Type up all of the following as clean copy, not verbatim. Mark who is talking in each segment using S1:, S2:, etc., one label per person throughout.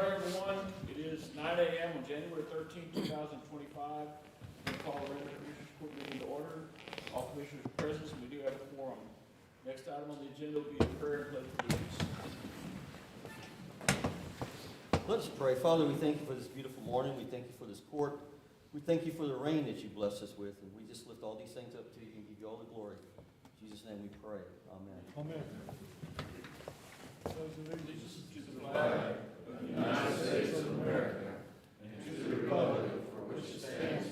S1: morning, everyone. It is 9 a.m. on January 13th, 2025. We call the regular Commissioners Court meeting to order. All commissioners are present, and we do have a quorum. Next item on the agenda will be a prayer and pledge of allegiance.
S2: Let us pray. Father, we thank you for this beautiful morning. We thank you for this court. We thank you for the rain that you blessed us with. And we just lift all these things up to you and give you all the glory. In Jesus' name we pray. Amen.
S3: Amen.
S1: Allegiance to the flag of the United States of America and to the republic for which it stands,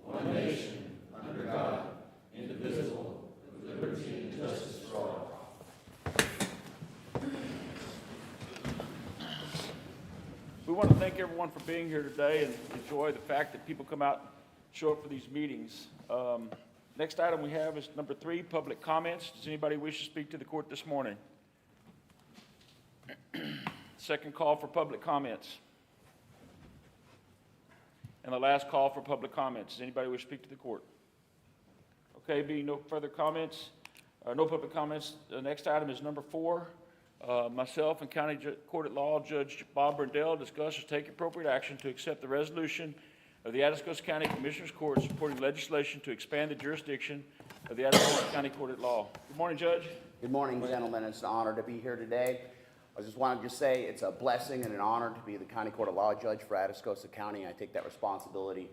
S1: one nation, under God, indivisible, with liberty and justice for all. We want to thank everyone for being here today and enjoy the fact that people come out and show up for these meetings. Next item we have is number 3, public comments. Does anybody wish to speak to the court this morning? Second call for public comments. And the last call for public comments. Does anybody wish to speak to the court? Okay, being no further comments, no public comments, the next item is number 4. Myself and County Court at Law Judge Bob Brindell discuss and take appropriate action to accept the resolution of the Atascosa County Commissioners Court supporting legislation to expand the jurisdiction of the Atascosa County Court at Law. Good morning, Judge.
S4: Good morning, gentlemen. It's an honor to be here today. I just wanted to say it's a blessing and an honor to be the County Court of Law Judge for Atascosa County. I take that responsibility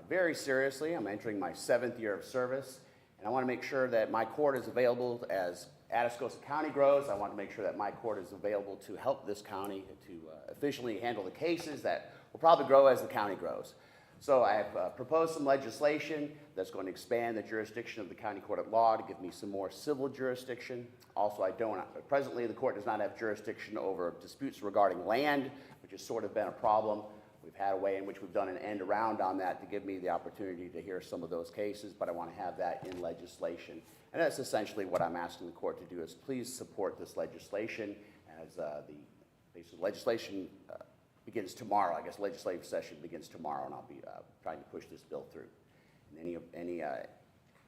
S4: very seriously. I'm entering my 7th year of service, and I want to make sure that my court is available as Atascosa County grows. I want to make sure that my court is available to help this county to efficiently handle the cases that will probably grow as the county grows. So I have proposed some legislation that's going to expand the jurisdiction of the County Court at Law to give me some more civil jurisdiction. Also, presently the court does not have jurisdiction over disputes regarding land, which has sort of been a problem. We've had a way in which we've done an end around on that to give me the opportunity to hear some of those cases, but I want to have that in legislation. And that's essentially what I'm asking the court to do, is please support this legislation as the legislation begins tomorrow. I guess legislative session begins tomorrow, and I'll be trying to push this bill through. And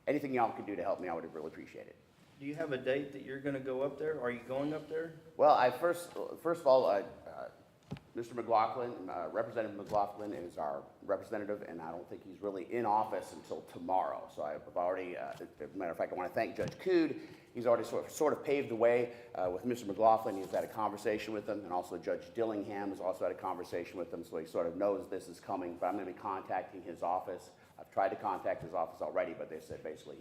S4: anything y'all can do to help me, I would really appreciate it.
S2: Do you have a date that you're going to go up there? Are you going up there?
S4: Well, first of all, Mr. McLaughlin, Representative McLaughlin is our representative, and I don't think he's really in office until tomorrow. So I've already, as a matter of fact, I want to thank Judge Cood. He's already sort of paved the way with Mr. McLaughlin. He's had a conversation with him, and also Judge Dillingham has also had a conversation with him, so he sort of knows this is coming. But I'm going to be contacting his office. I've tried to contact his office already, but they said basically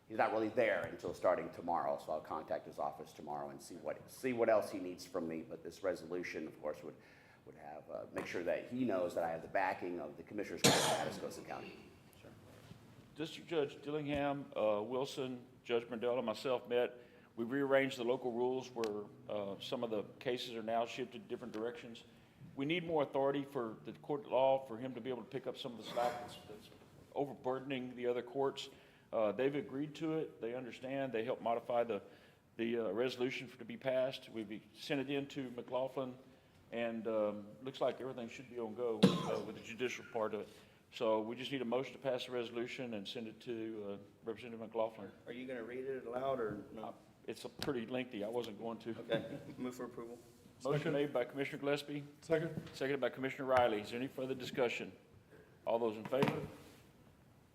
S4: he's not really there until starting tomorrow. So I'll contact his office tomorrow and see what else he needs from me. But this resolution, of course, would have make sure that he knows that I have the backing of the Commissioners Court of Atascosa County.
S1: Sure. District Judge Dillingham, Wilson, Judge Brindell, and myself met. We rearranged the local rules where some of the cases are now shifted different directions. We need more authority for the court of law, for him to be able to pick up some of the slack that's overburdening the other courts. They've agreed to it. They understand. They helped modify the resolution to be passed. We've sent it in to McLaughlin, and looks like everything should be on go with the judicial part of it. So we just need a motion to pass the resolution and send it to Representative McLaughlin.
S2: Are you going to read it aloud or no?
S1: It's pretty lengthy. I wasn't going to.
S2: Okay. Move for approval.
S1: Motion made by Commissioner Gillespie.
S3: Second.
S1: Seconded by Commissioner Riley. Is there any further discussion? All those in favor?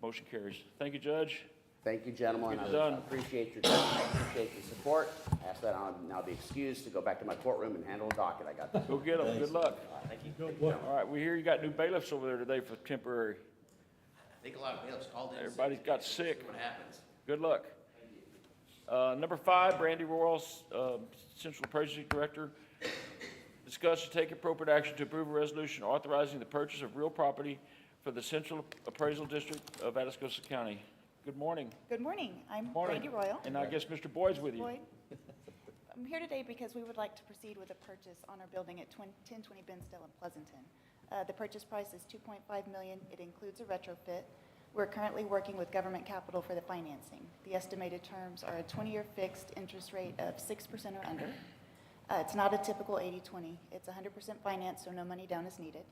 S1: Motion carries. Thank you, Judge.
S4: Thank you, gentlemen. I appreciate your time. I appreciate the support. I ask that I'll now be excused to go back to my courtroom and handle a docket. I got that.
S1: Go get them. Good luck.
S2: Thank you.
S3: Good luck.
S1: All right, we hear you got new bailiffs over there today for temporary.
S4: I think a lot of bailiffs called in.
S1: Everybody's got sick.
S4: What happens?
S1: Good luck. Number 5, Brandy Royals, Central Appraisal Director. Discuss and take appropriate action to approve a resolution authorizing the purchase of real property for the Central Appraisal District of Atascosa County. Good morning.
S5: Good morning. I'm
S1: Morning.
S5: Brandy Royal.
S1: And I guess Mr. Boyd's with you.
S5: Boyd. I'm here today because we would like to proceed with a purchase on our building at 1020 Bensdale in Pleasanton. The purchase price is $2.5 million. It includes a retrofit. We're currently working with government capital for the financing. The estimated terms are a 20-year fixed interest rate of 6% or under. It's not a typical 80-20. It's 100% financed, so no money down is needed.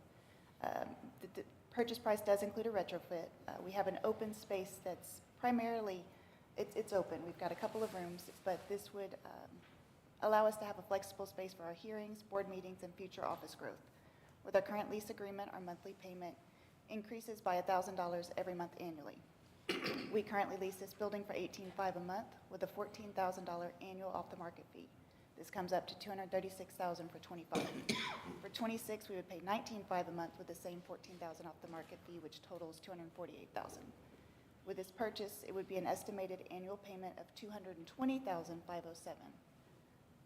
S5: The purchase price does include a retrofit. We have an open space that's primarily, it's open. We've got a couple of rooms, but this would allow us to have a flexible space for our hearings, board meetings, and future office growth. With our current lease agreement, our monthly payment increases by $1,000 every month annually. We currently lease this building for $18,500 a month with a $14,000 annual off-the-market fee. This comes up to $236,000 for 25. For 26, we would pay $19,500 a month with the same $14,000 off the market fee, which totals $248,000. With this purchase, it would be an estimated annual payment of $220,507.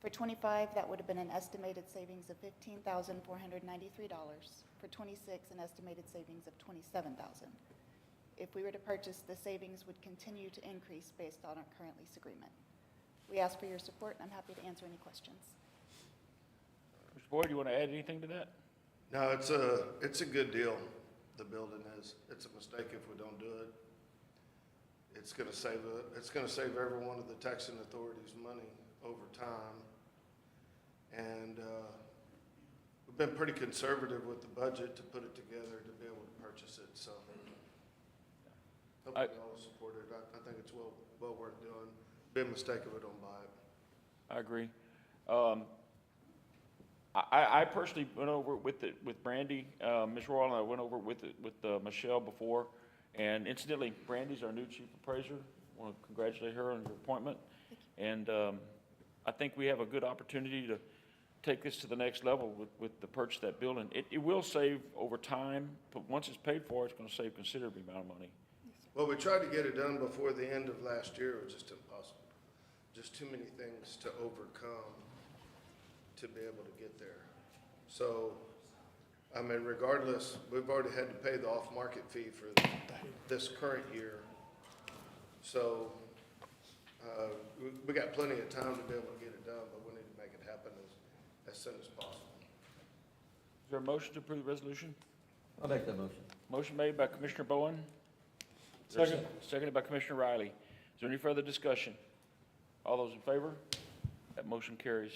S5: For 25, that would have been an estimated savings of $15,493. For 26, an estimated savings of $27,000. If we were to purchase, the savings would continue to increase based on our current lease agreement. We ask for your support, and I'm happy to answer any questions.
S1: Mr. Boyd, you want to add anything to that?
S3: No, it's a good deal, the building is. It's a mistake if we don't do it. It's gonna save every one of the taxing authorities money over time. And, we've been pretty conservative with the budget to put it together to be able to purchase it, so. Hope you all support it. I think it's well worth doing. Be a mistake if we don't buy it.
S1: I agree. I personally went over with Brandy, Ms. Royal, and I went over with Michelle before. And incidentally, Brandy's our new chief appraiser. I want to congratulate her on your appointment. And I think we have a good opportunity to take this to the next level with the purchase of that building. It will save over time, but once it's paid for, it's going to save a considerable amount of money.
S3: Well, we tried to get it done before the end of last year. It was just impossible. Just too many things to overcome to be able to get there. So, I mean, regardless, we've already had to pay the off-market fee for this current year. So, we got plenty of time to be able to get it done, but we need to make it happen as soon as possible.
S1: Is there a motion to approve the resolution?
S2: I'll make that motion.
S1: Motion made by Commissioner Bowen.
S2: Second.
S1: Seconded by Commissioner Riley. Is there any further discussion? All those in favor? That motion carries.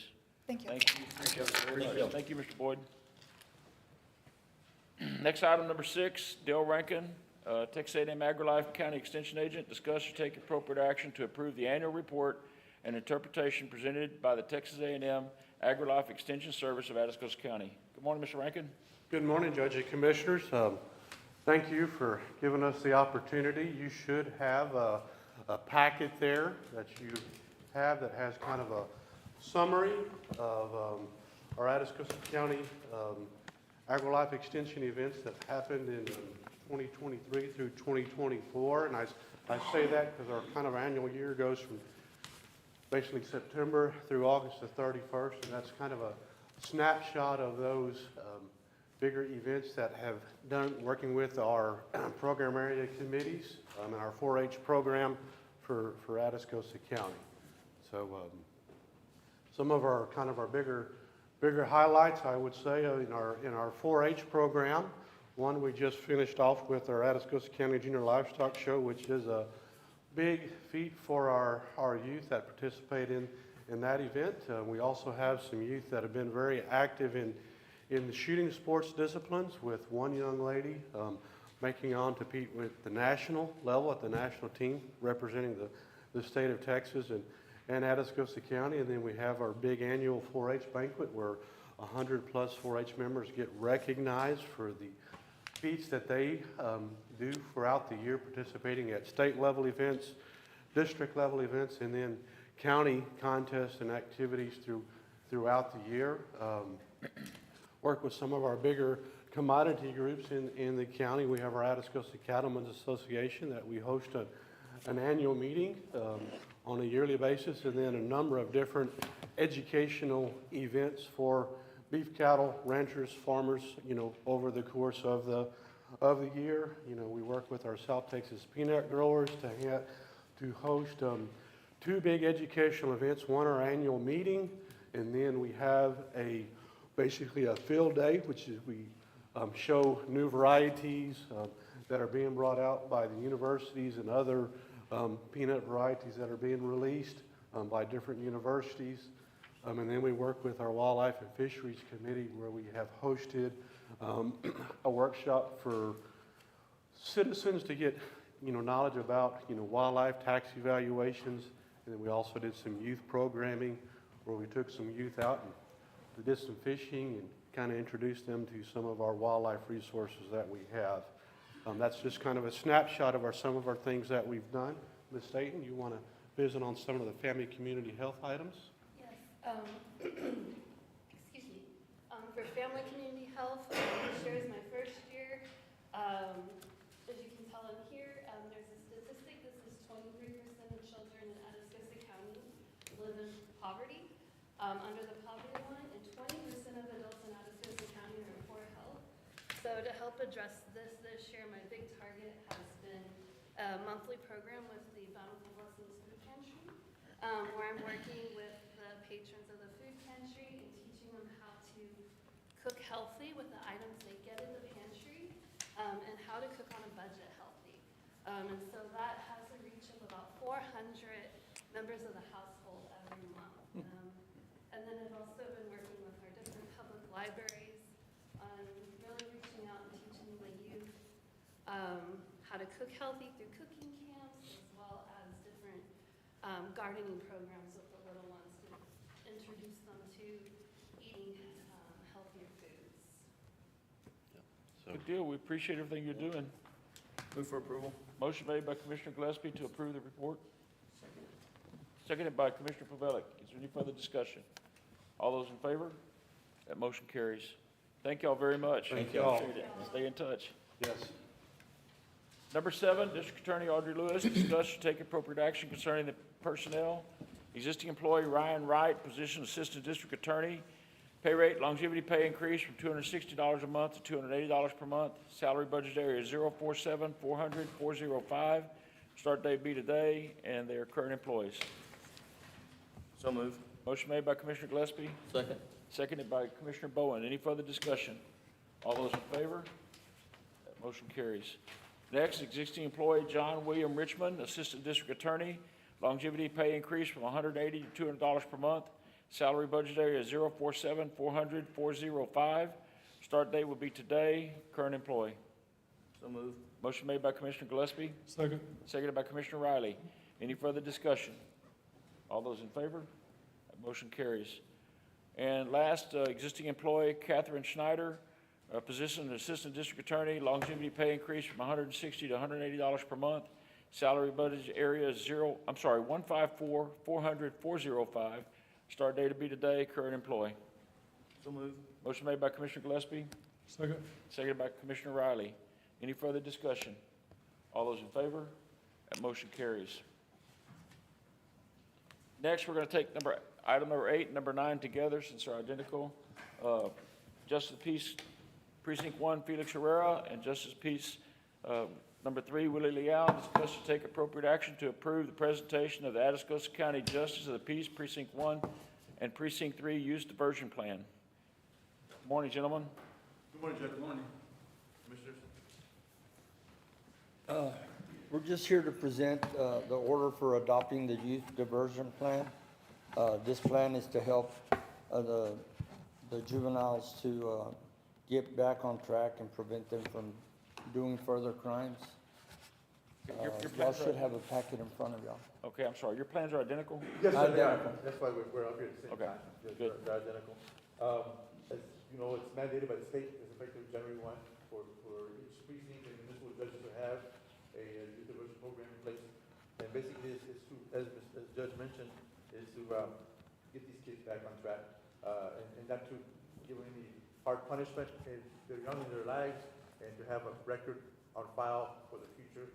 S5: Thank you.
S1: Thank you. Thank you, Mr. Boyd. Next item, number 6, Dale Rankin, Texas A&M AgriLife County Extension Agent. Discuss or take appropriate action to approve the annual report and interpretation presented by the Texas A&M AgriLife Extension Service of Atascosa County. Good morning, Mr. Rankin.
S6: Good morning, Judge and Commissioners. Thank you for giving us the opportunity. You should have a packet there that you have that has kind of a summary of our Atascosa County AgriLife Extension events that happened in 2023 through 2024. And I say that because our kind of annual year goes from basically September through August the 31st, and that's kind of a snapshot of those bigger events that have done working with our program area committees and our 4-H program for Atascosa County. So some of our kind of our bigger highlights, I would say, in our 4-H program. One, we just finished off with our Atascosa County Junior Livestock Show, which is a big feat for our youth that participate in that event. We also have some youth that have been very active in the shooting sports disciplines, with one young lady making on to compete with the national level at the national team representing the state of Texas and Atascosa County. And then we have our big annual 4-H banquet where 100 plus 4-H members get recognized for the feats that they do throughout the year, participating at state level events, district level events, and then county contests and activities throughout the year. Work with some of our bigger commodity groups in the county. We have our Atascosa Cattlemen's Association that we host an annual meeting on a yearly basis, and then a number of different educational events for beef cattle ranchers, farmers, over the course of the year. We work with our South Texas peanut growers to host 2 big educational events. One, our annual meeting, and then we have basically a field day, which is we show new varieties that are being brought out by the universities and other peanut varieties that are being released by different universities. And then we work with our Wildlife and Fisheries Committee, where we have hosted a workshop for citizens to get knowledge about wildlife tax evaluations. And then we also did some youth programming where we took some youth out and we did some fishing and kind of introduce them to some of our wildlife resources that we have. That's just kind of a snapshot of some of our things that we've done. Ms. Staton, you want to visit on some of the family community health items?
S7: Yes, excuse me. For family community health, this year is my first year. As you can tell in here, there's a statistic, this is 23% of children in Atascosa County live in poverty, under the poverty line, and 20% of adults in Atascosa County are in poor health. So to help address this year, my big target has been a monthly program with the Bountiful Blessings Food Pantry, where I'm working with the patrons of the food pantry and teaching them how to cook healthy with the items they get in the pantry, and how to cook on a budget healthy. And so that has a reach of about 400 members of the household every month. And then I've also been working with our different public libraries on really reaching out and teaching the youth how to cook healthy through cooking camps, as well as different gardening programs with the little ones to introduce them to eating healthier foods.
S1: Good deal. We appreciate everything you're doing.
S2: Move for approval.
S1: Motion made by Commissioner Gillespie to approve the report. Seconded by Commissioner Pavelic. Is there any further discussion? All those in favor? That motion carries. Thank y'all very much.
S6: Thank y'all.
S1: Appreciate it. Stay in touch.
S6: Yes.
S1: Number 7, District Attorney Audrey Lewis, discuss or take appropriate action concerning the personnel. Existing employee Ryan Wright, position Assistant District Attorney. Pay rate, longevity pay increase from $260 a month to $280 per month. Salary budget area is 047-400-405. Start date be today, and they are current employees.
S2: So moved.
S1: Motion made by Commissioner Gillespie,
S2: Second.
S1: seconded by Commissioner Bowen. Any further discussion? All those in favor? That motion carries. Next, existing employee John William Richmond, Assistant District Attorney. Longevity pay increase from $180 to $200 per month. Salary budget area is 047-400-405. Start date will be today. Current employee.
S2: So moved.
S1: Motion made by Commissioner Gillespie,
S6: Second.
S1: seconded by Commissioner Riley. Any further discussion? All those in favor? That motion carries. And last, existing employee Catherine Schneider, position Assistant District Attorney, longevity pay increase from $160 to $180 per month. Salary budget area is 154-400-405. Start date to be today. Current employee.
S2: So moved.
S1: Motion made by Commissioner Gillespie,
S6: Second.
S1: seconded by Commissioner Riley. Any further discussion? All those in favor? That motion carries. Next, we're going to take item number 8 and number 9 together since they're identical. Justice of the Peace Precinct 1, Felix Herrera, and Justice of the Peace number 3, Willie Leal, discuss to take appropriate action to approve the presentation of the Atascosa County Justice of the Peace Precinct 1 and Precinct 3 Use Diversion Plan. Good morning, gentlemen.
S8: Good morning, Judge. Good morning, Commissioners.
S9: We're just here to present the order for adopting the youth diversion plan. This plan is to help the juveniles to get back on track and prevent them from doing further crimes.
S1: Your
S9: Y'all
S1: plans
S9: should
S1: are,
S9: have a packet in front of y'all.
S1: okay, I'm sorry. Your plans are identical?
S8: Yes, sir, they are.
S9: Identical.
S8: That's why we're up here at the same
S1: Okay,
S8: time. Yes,
S1: good.
S8: They're identical. As you know, it's mandated by the state, it's effective January 1 for each precinct and municipal judges to have a youth diversion program in place. And basically, it's to, as Judge mentioned, is to get these kids back on track, and not to give them any hard punishment if they're young in their lives, and to have a record on file for the future.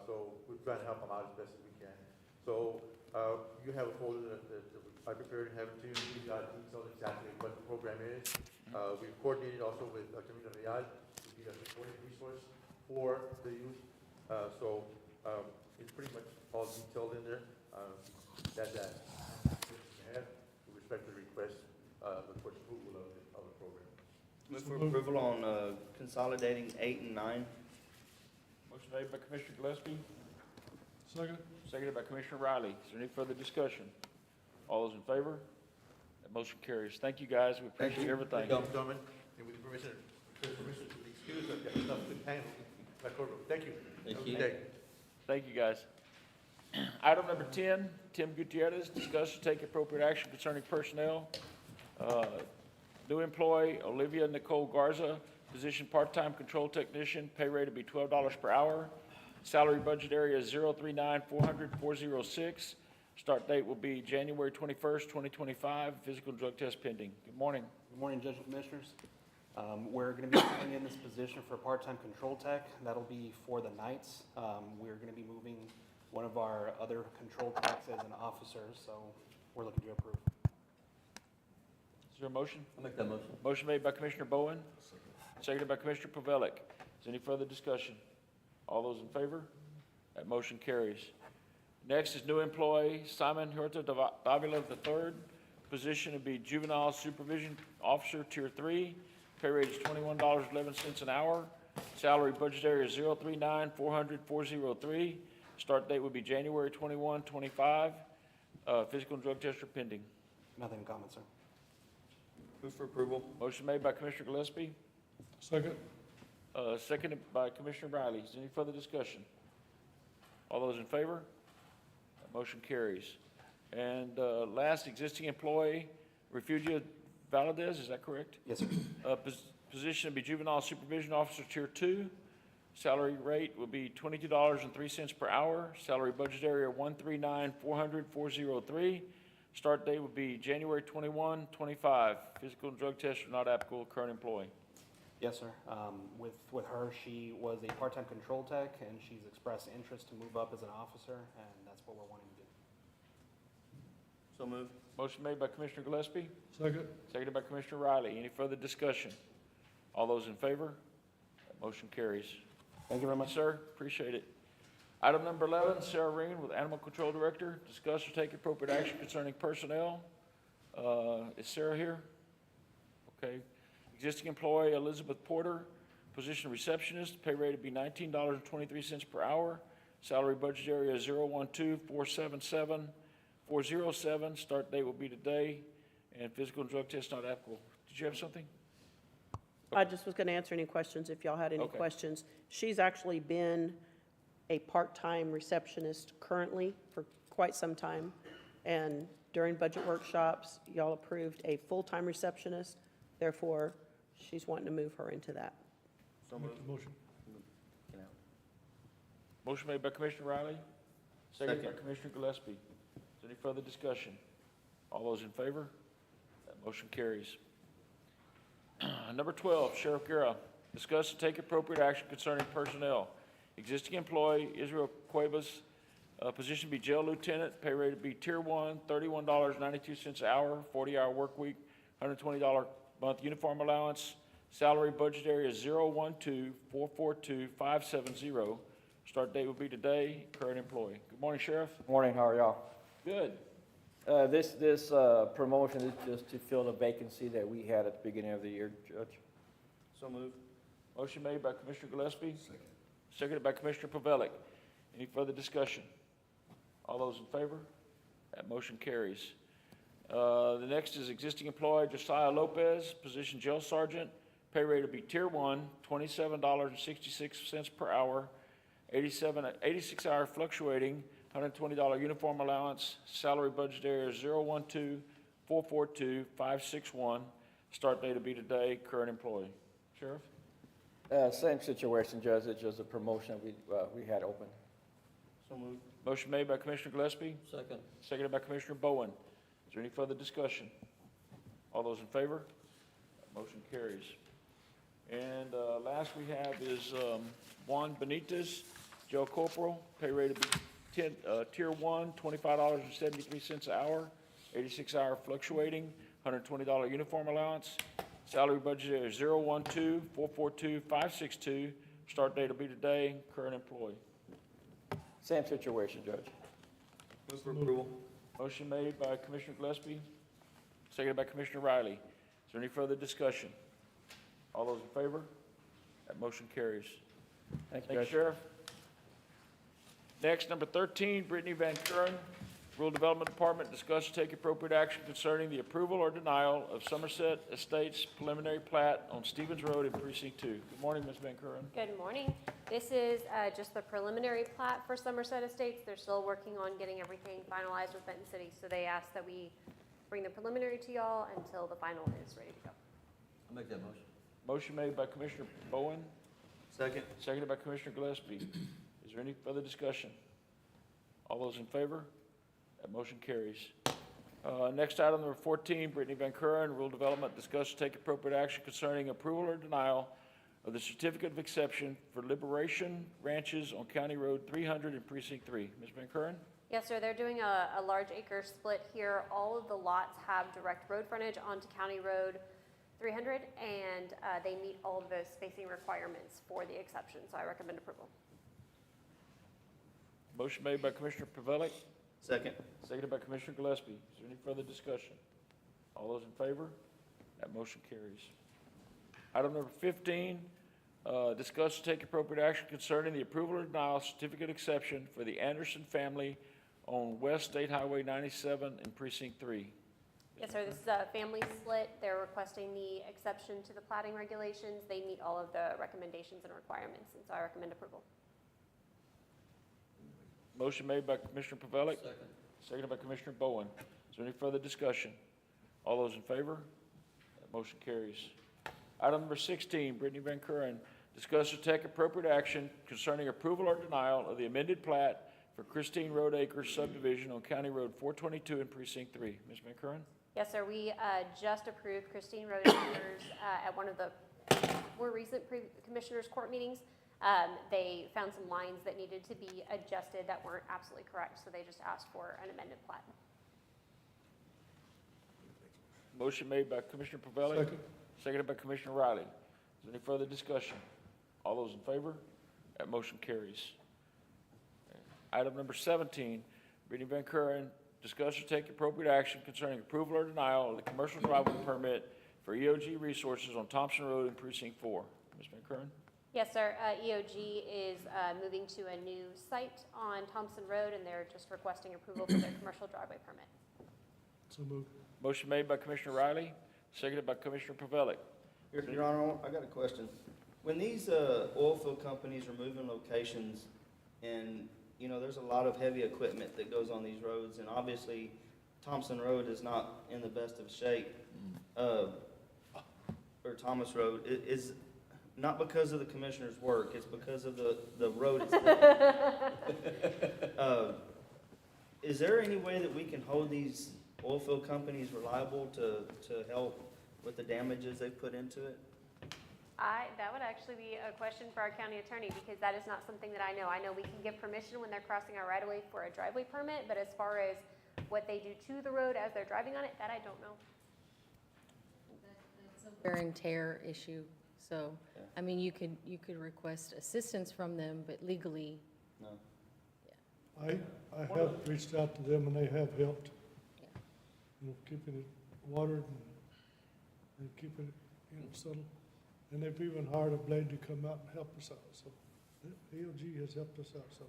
S8: So we're trying to help them out as best as we can. So you have a folder that I prepared and have it to you. We got details exactly what the program is. We've coordinated also with Camino Real to be a supporting resource for the youth. So it's pretty much all detailed in there. With respect to the request, the court's approval of the program.
S2: Move for approval on consolidating 8 and 9.
S1: Motion made by Commissioner Gillespie,
S6: Second.
S1: seconded by Commissioner Riley. Is there any further discussion? All those in favor? That motion carries. Thank you, guys. We appreciate everything.
S8: Gentlemen, and with the permission to excuse us, got stuff to handle. Thank you.
S2: Thank
S8: Have a
S2: you.
S8: good day.
S1: Thank you, guys. Item number 10, Tim Gutierrez, discuss to take appropriate action concerning personnel. New employee, Olivia Nicole Garza, position part-time control technician, pay rate to be $12 per hour. Salary budget area is 039-400-406. Start date will be January 21st, 2025. Physical and drug test pending. Good morning.
S10: Good morning, Judge and Commissioners. We're going to be filling in this position for part-time control tech. That'll be for the nights. We're going to be moving one of our other control techs as an officer, so we're looking to approve.
S1: Is there a motion?
S2: I'll make that motion.
S1: Motion made by Commissioner Bowen, seconded by Commissioner Pavelic. Is there any further discussion? All those in favor? That motion carries. Next is new employee Simon Huerta Davila III. Position to be juvenile supervision officer, tier 3. Pay rate is $21.11 an hour. Salary budget area is 039-400-403. Start date would be January 21, 25. Physical and drug test are pending.
S10: Nothing in comment, sir.
S2: Move for approval.
S1: Motion made by Commissioner Gillespie,
S6: Second.
S1: seconded by Commissioner Riley. Is there any further discussion? All those in favor? That motion carries. And last, existing employee, Refugia Valadez, is that correct?
S10: Yes, sir.
S1: Position to be juvenile supervision officer, tier 2. Salary rate will be $22.03 per hour. Salary budget area 139-400-403. Start date will be January 21, 25. Physical and drug tests are not applicable. Current employee.
S10: Yes, sir. With her, she was a part-time control tech, and she's expressed interest to move up as an officer, and that's what we're wanting to do.
S2: So moved.
S1: Motion made by Commissioner Gillespie,
S6: Second.
S1: seconded by Commissioner Riley. Any further discussion? All those in favor? That motion carries.
S10: Thank you very much.
S1: Sir, appreciate it. Item number 11, Sarah Ring with Animal Control Director. Discuss or take appropriate action concerning personnel. Is Sarah here? Okay. Existing employee Elizabeth Porter, position receptionist, pay rate would be $19.23 per hour. Salary budget area is 012-477-407. Start date will be today, and physical and drug test not applicable. Did you have something?
S11: I just was going to answer any questions if y'all had any
S1: Okay.
S11: questions. She's actually been a part-time receptionist currently for quite some time. And during budget workshops, y'all approved a full-time receptionist. Therefore, she's wanting to move her into that.
S2: So moved.
S6: Motion.
S1: Motion made by Commissioner Riley, seconded by
S2: Second.
S1: Commissioner Gillespie. Is there any further discussion? All those in favor? That motion carries. Number 12, Sheriff Guerra. Discuss and take appropriate action concerning personnel. Existing employee Israel Cuevas, position be jail lieutenant, pay rate to be tier 1, $31.92 an hour, 40-hour work week, $120 month uniform allowance. Salary budget area is 012-442-570. Start date will be today. Current employee. Good morning, Sheriff.
S12: Morning, how are y'all?
S1: Good.
S12: This promotion is just to fill a vacancy that we had at the beginning of the year, Judge.
S2: So moved.
S1: Motion made by Commissioner Gillespie. Seconded by Commissioner Pavelic. Any further discussion? All those in favor? That motion carries. The next is existing employee Josiah Lopez, position jail sergeant. Pay rate will be tier 1, $27.66 per hour, 86-hour fluctuating, $120 uniform allowance. Salary budget area is 012-442-561. Start date will be today. Current employee. Sheriff?
S12: Same situation, Judge, it's just a promotion we had open.
S2: So moved.
S1: Motion made by Commissioner Gillespie,
S2: Second.
S1: seconded by Commissioner Bowen. Is there any further discussion? All those in favor? Motion carries. And last we have is Juan Benitez, jail corporal, pay rate of tier 1, $25.73 an hour, 86-hour fluctuating, $120 uniform allowance. Salary budget is 012-442-562. Start date will be today. Current employee.
S12: Same situation, Judge.
S2: Move for approval.
S1: Motion made by Commissioner Gillespie, seconded by Commissioner Riley. Is there any further discussion? All those in favor? That motion carries.
S12: Thank you,
S1: Thank you,
S12: Judge.
S1: Sheriff. Next, number 13, Brittany Van Kuren, Rural Development Department, discuss and take appropriate action concerning the approval or denial of Somerset Estates preliminary plat on Stevens Road in Precinct 2. Good morning, Ms. Van Kuren.
S13: Good morning. This is just the preliminary plat for Somerset Estates. They're still working on getting everything finalized with Benton City, so they asked that we bring the preliminary to y'all until the final is ready to go.
S2: I'll make that motion.
S1: Motion made by Commissioner Bowen,
S2: Second.
S1: seconded by Commissioner Gillespie. Is there any further discussion? All those in favor? That motion carries. Next item, number 14, Brittany Van Kuren, Rural Development, discuss and take appropriate action concerning approval or denial of the certificate of exception for Liberation Ranches on County Road 300 in Precinct 3. Ms. Van Kuren?
S13: Yes, sir, they're doing a large acre split here. All of the lots have direct road frontage onto County Road 300, and they meet all of the spacing requirements for the exception, so I recommend approval.
S1: Motion made by Commissioner Pavelic,
S2: Second.
S1: seconded by Commissioner Gillespie. Is there any further discussion? All those in favor? That motion carries. Item number 15, discuss and take appropriate action concerning the approval or denial of certificate exception for the Anderson family on West State Highway 97 in Precinct 3.
S13: Yes, sir, this is a family split. They're requesting the exception to the plating regulations. They meet all of the recommendations and requirements, and so I recommend approval.
S1: Motion made by Commissioner Pavelic,
S2: Second.
S1: seconded by Commissioner Bowen. Is there any further discussion? All those in favor? That motion carries. Item number 16, Brittany Van Kuren, discuss or take appropriate action concerning approval or denial of the amended plat for Christine Road Acres subdivision on County Road 422 in Precinct 3. Ms. Van Kuren?
S13: Yes, sir, we just approved Christine Road Acres at one of the more recent commissioners' court meetings. They found some lines that needed to be adjusted that weren't absolutely correct, so they just asked for an amended plat.
S1: Motion made by Commissioner Pavelic.
S6: Second.
S1: Seconded by Commissioner Riley. Is there any further discussion? All those in favor? That motion carries. Item number 17, Brittany Van Kuren, discuss or take appropriate action concerning approval or denial of the commercial driveway permit for EOG Resources on Thompson Road in Precinct 4. Ms. Van Kuren?
S13: Yes, sir, EOG is moving to a new site on Thompson Road, and they're just requesting approval for their commercial driveway permit.
S6: So moved.
S1: Motion made by Commissioner Riley, seconded by Commissioner Pavelic.
S2: Your Honor, I got a question. When these oil field companies are moving locations, and, you know, there's a lot of heavy equipment that goes on these roads, and obviously Thompson Road is not in the best of shape, or Thomas Road, is not because of the commissioner's work, it's because of the road itself. Is there any way that we can hold these oil field companies reliable to help with the damages they've put into it?
S13: That would actually be a question for our county attorney, because that is not something that I know. I know we can give permission when they're crossing our right-of-way for a driveway permit, but as far as what they do to the road as they're driving on it, that I don't know.
S14: That's a wear and tear issue, so, I mean, you could request assistance from them, but legally,
S2: No.
S6: I have reached out to them and they have helped.
S14: Yeah.
S6: You know, keeping it watered and keeping it, you know, settled. And they've even hired a blade to come out and help us out, so EOG has helped us out, so.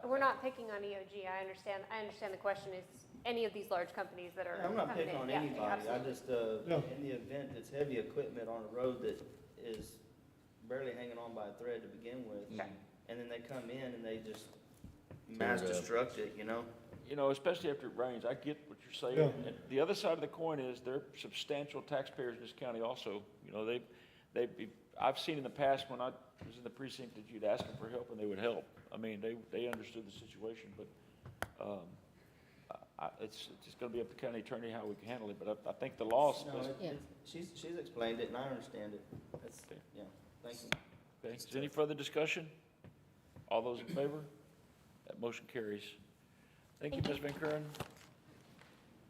S13: We're not picking on EOG. I understand the question is any of these large companies that are
S2: I'm not
S13: coming
S2: picking
S13: in.
S2: on
S13: Yeah,
S2: anybody, I
S13: absolutely.
S2: just,
S6: Yeah.
S2: in the event it's heavy equipment on a road that is barely hanging on by a thread to begin with,
S13: Okay.
S2: and then they come in and they just mass destruct it, you know?
S1: You know, especially after it rains, I get what you're saying.
S6: Yeah.
S1: And the other side of the coin is they're substantial taxpayers in this county also. You know, I've seen in the past when I was in the precinct that you'd ask them for help and they would help. I mean, they understood the situation, but, it's just gonna be up to the county attorney how we can handle it, but I think the law,
S2: No,
S14: Yeah.
S2: she's explained it and I understand it. That's,
S1: Okay.
S2: yeah, thank you.
S1: okay, is there any further discussion? All those in favor? That motion carries. Thank you, Ms. Van Kuren.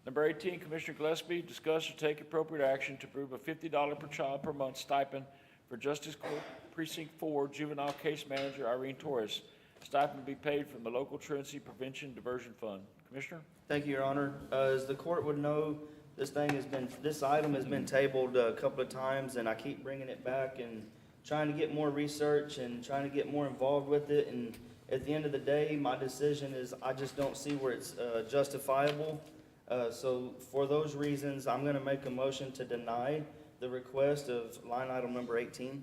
S1: Number 18, Commissioner Gillespie, discuss or take appropriate action to approve a $50 per child per month stipend for Justice Court Precinct 4 Juvenile Case Manager Irene Torres. Stipend to be paid from the local truancy prevention diversion fund. Commissioner?
S2: Thank you, Your Honor. As the court would know, this item has been tabled a couple of times, and I keep bringing it back and trying to get more research and trying to get more involved with it, and at the end of the day, my decision is I just don't see where it's justifiable. So for those reasons, I'm gonna make a motion to deny the request of line item number 18.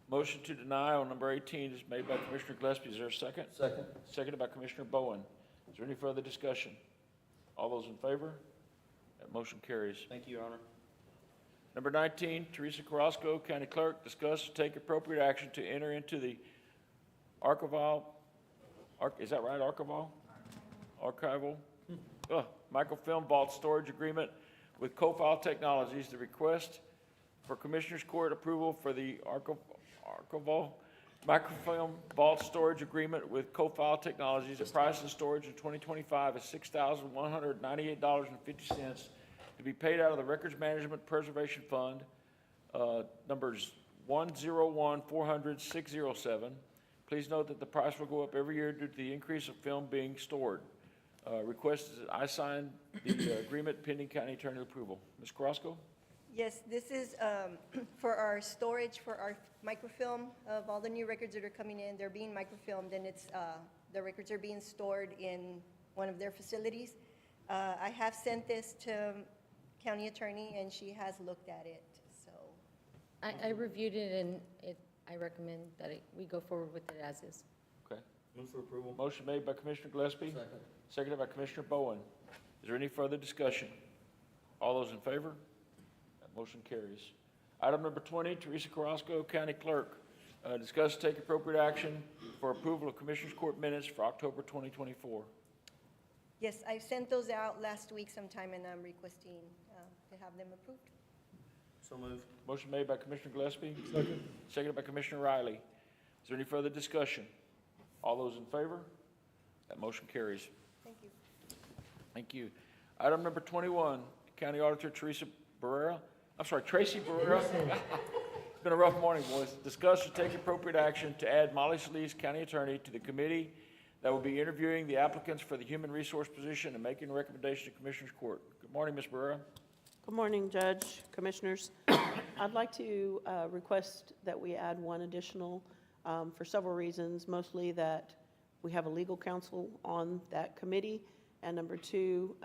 S1: Motion to deny on number 18 is made by Commissioner Gillespie. Is there a second?
S2: Second.
S1: Seconded by Commissioner Bowen. Is there any further discussion? All those in favor? That motion carries.
S2: Thank you, Your Honor.
S1: Number 19, Teresa Carrasco, County Clerk, discuss and take appropriate action to enter into the archival, is that right, archival? Microfilm vault storage agreement with CoFile Technologies. The request for Commissioners Court approval for the archival microfilm vault storage agreement with CoFile Technologies. The price of storage in 2025 is $6,198.50 to be paid out of the Records Management Preservation Fund, numbers 101-400-607. Please note that the price will go up every year due to the increase of film being stored. Request is that I sign the agreement pending county attorney approval. Ms. Carrasco?
S15: Yes, this is for our storage, for our microfilm of all the new records that are coming in. They're being microfilmed, and the records are being stored in one of their facilities. I have sent this to county attorney, and she has looked at it, so.
S14: I reviewed it, and I recommend that we go forward with it as is.
S1: Okay.
S2: Move for approval.
S1: Motion made by Commissioner Gillespie,
S2: Second.
S1: seconded by Commissioner Bowen. Is there any further discussion? All those in favor? That motion carries. Item number 20, Teresa Carrasco, County Clerk. Discuss and take appropriate action for approval of Commissioners Court minutes for October 2024.
S15: Yes, I sent those out last week sometime, and I'm requesting to have them approved.
S2: So moved.
S1: Motion made by Commissioner Gillespie. Second. Seconded by Commissioner Riley. Is there any further discussion? All those in favor? That motion carries.
S15: Thank you.
S1: Thank you. Item number 21, County Auditor Tracy Barrera. It's been a rough morning, boys. Discuss and take appropriate action to add Molly Solis, County Attorney, to the committee that will be interviewing the applicants for the human resource position and making a recommendation to Commissioners Court. Good morning, Ms. Barrera.
S16: Good morning, Judge, Commissioners. I'd like to request that we add one additional for several reasons, mostly that we have a legal counsel on that committee, and number two,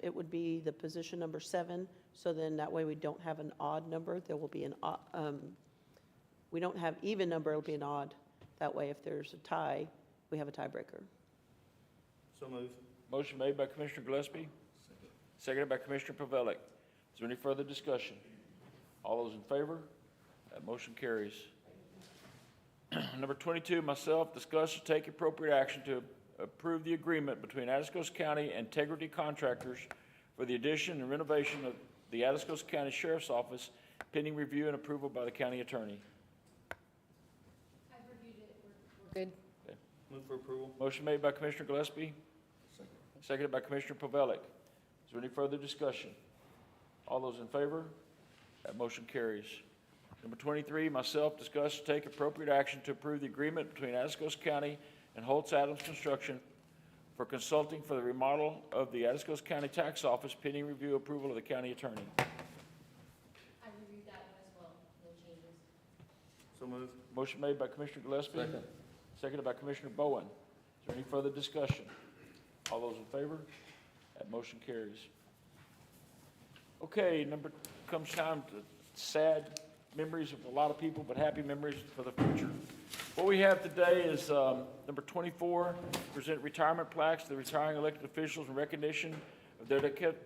S16: it would be the position number 7, so then that way we don't have an odd number. There will be an we don't have even number, it'll be an odd. That way, if there's a tie, we have a tiebreaker.
S2: So moved.
S1: Motion made by Commissioner Gillespie. Seconded by Commissioner Pavelic. Is there any further discussion? All those in favor? That motion carries. Number 22, myself, discuss and take appropriate action to approve the agreement between Atascosa County and Integrity Contractors for the addition and renovation of the Atascosa County Sheriff's Office, pending review and approval by the county attorney.
S14: I've reviewed it, we're good.
S1: Okay.
S2: Move for approval.
S1: Motion made by Commissioner Gillespie. Seconded by Commissioner Pavelic. Is there any further discussion? All those in favor? That motion carries. Number 23, myself, discuss and take appropriate action to approve the agreement between Atascosa County and Holtz Adams Construction for consulting for the remodel of the Atascosa County Tax Office, pending review approval of the county attorney.
S14: I reviewed that one as well, no changes.
S2: So moved.
S1: Motion made by Commissioner Gillespie.
S2: Second.
S1: Seconded by Commissioner Bowen. Is there any further discussion? All those in favor? That motion carries. Okay, comes time to sad memories of a lot of people, but happy memories for the future. What we have today is number 24, present retirement plaques to the retiring elected officials in recognition of their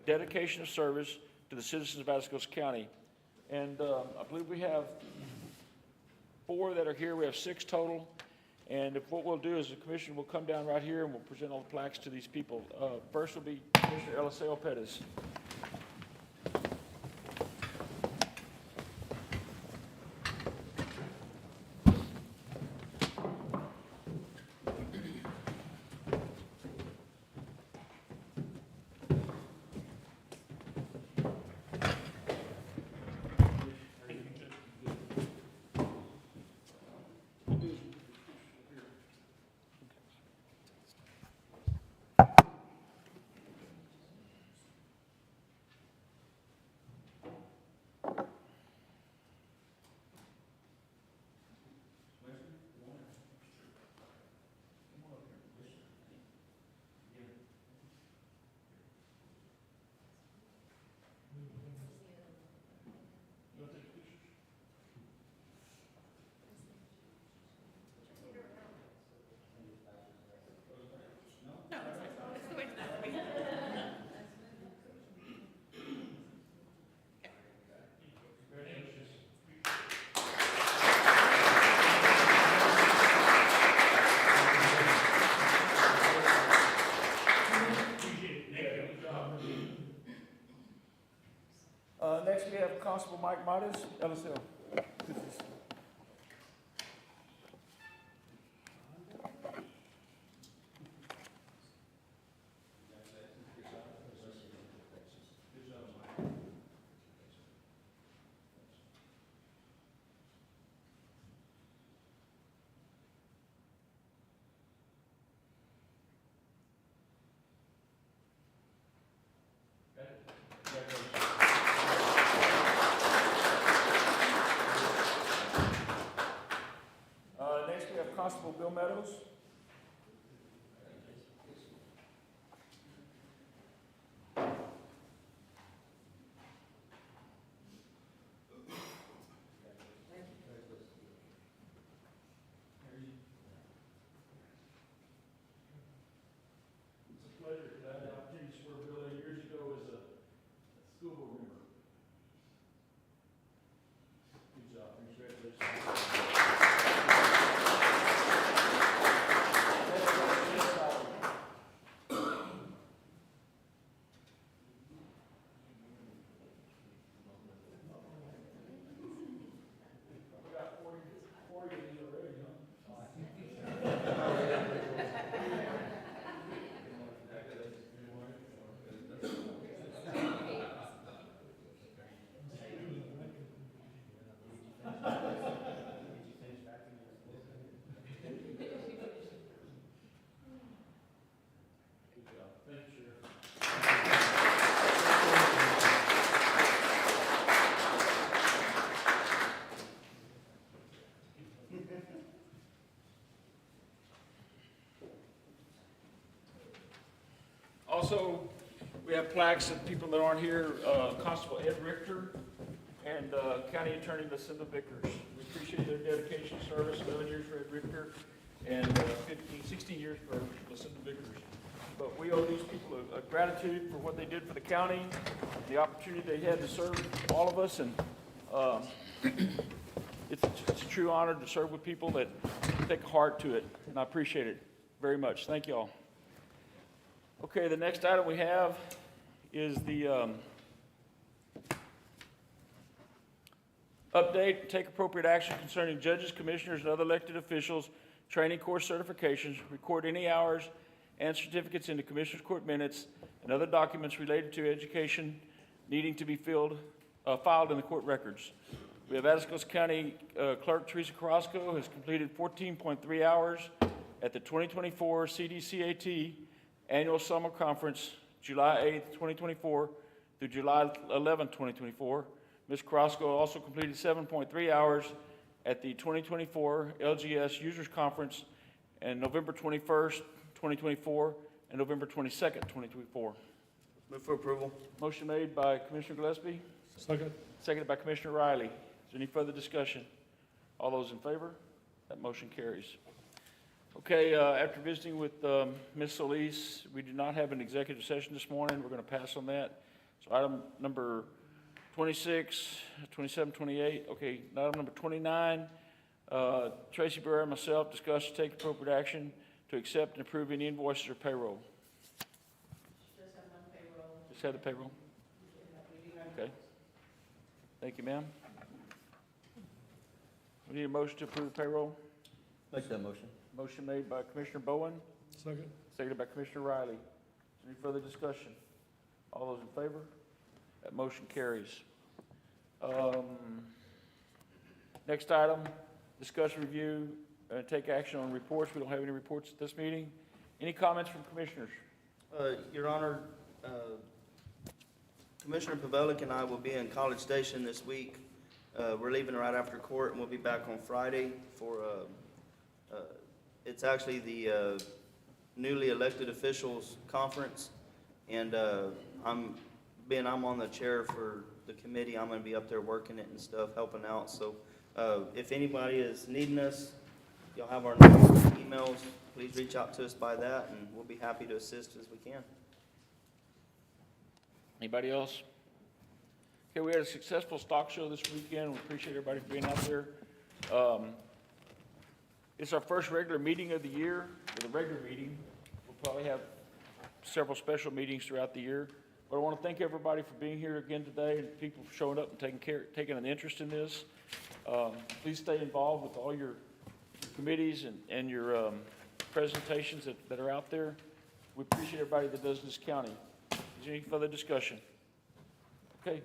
S1: dedication of service to the citizens of Atascosa County. And I believe we have 4 that are here. We have 6 total. And if what we'll do is the commission will come down right here and we'll present all the plaques to these people. First will be Commissioner Eliseo Pettis. Armades, LSL. Next, we have Constable Bill Meadows. It's a pleasure to have the opportunity to swear Bill in years ago as a school board member. Good job, congratulations. Also, we have plaques of people that aren't here, Constable Ed Richter and County Attorney Lucinda Vickers. We appreciate their dedication, service, 11 years for Ed Richter and 16 years for Lucinda Vickers. But we owe these people a gratitude for what they did for the county, the opportunity they had to serve all of us, and it's a true honor to serve with people that take heart to it, and I appreciate it very much. Thank you all. Okay, the next item we have is the update, take appropriate action concerning judges, commissioners, and other elected officials, training course certifications, record any hours and certificates in the Commissioners Court minutes, and other documents related to education needing to be filed in the court records. We have Atascosa County Clerk Teresa Carrasco has completed 14.3 hours at the 2024 CDCAT Annual Summer Conference, July 8th, 2024 through July 11th, 2024. Ms. Carrasco also completed 7.3 hours at the 2024 LGS Users Conference and November 21st, 2024 and November 22nd, 2024.
S2: Move for approval.
S1: Motion made by Commissioner Gillespie.
S6: Second.
S1: Seconded by Commissioner Riley. Is there any further discussion? All those in favor? That motion carries. Okay, after visiting with Ms. Solis, we do not have an executive session this morning. We're going to pass on that. So item number 26, 27, 28. Okay, item number 29, Tracy Burr and myself discuss and take appropriate action to accept and approve any invoices or payroll.
S11: Just have one payroll.
S1: Just have the payroll? Okay. Thank you, ma'am. We need a motion to approve the payroll.
S2: Make that motion.
S1: Motion made by Commissioner Bowen,
S6: Second.
S1: seconded by Commissioner Riley. Is there any further discussion? All those in favor? That motion carries. Next item, discuss, review, and take action on reports. We don't have any reports at this meeting. Any comments from commissioners?
S17: Your Honor, Commissioner Pavelic and I will be in College Station this week. We're leaving right after court, and we'll be back on Friday for, it's actually the newly elected officials conference, and I'm on the chair for the committee. I'm going to be up there working it and stuff, helping out. So if anybody is needing us, y'all have our emails. Please reach out to us by that, and we'll be happy to assist as we can.
S1: Anybody else? Okay, we had a successful stock show this weekend. We appreciate everybody for being out there. It's our first regular meeting of the year, with a regular meeting. We'll probably have several special meetings throughout the year. But I want to thank everybody for being here again today and people for showing up and taking an interest in this. Please stay involved with all your committees and your presentations that are out there. We appreciate everybody that does this county. Is there any further discussion? Okay.